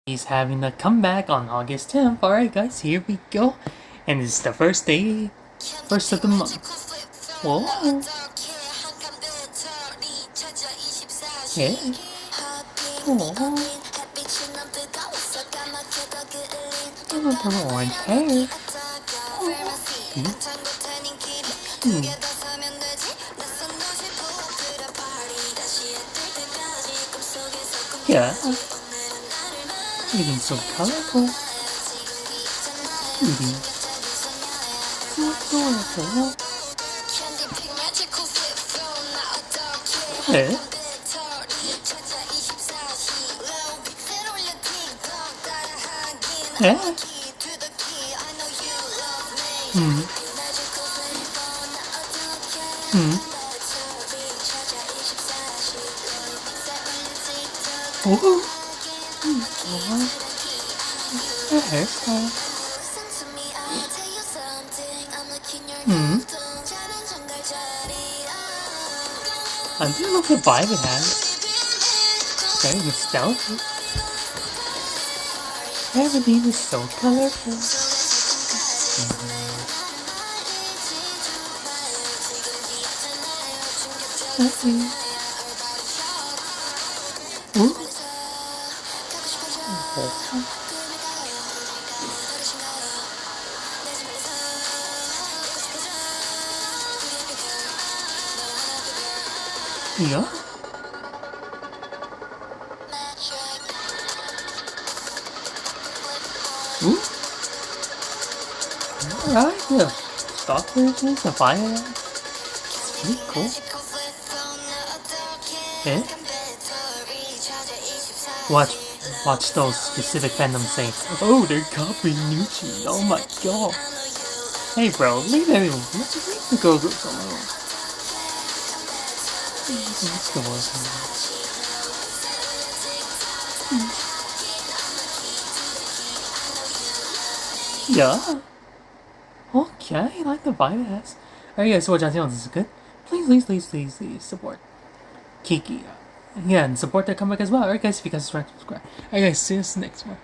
He's having a comeback on August 10th. Alright guys, here we go. And it's the first day, first of the month. Whoa. Yeah. Whoa. Little orange hair. Yeah. Eating so colorful. Eating so colorful. Yeah. Yeah. Ooh. Her hairstyle. I do love the vibe it has. Very nostalgic. Everything is so colorful. Ooh. Yeah. Ooh. Alright, the stock versions, the fire. It's pretty cool. Yeah. Watch those specific fandoms saying, "Oh, they're copying Nucci." Oh my god. Hey bro, leave everyone. Leave the girl groups alone. Let's go on. Yeah. Okay, I like the vibe it has. Alright guys, so what y'all think this is good? Please support KiiiKiii. Yeah, and support their comeback as well. Alright guys, if you guys subscribe. Alright guys, see you next one.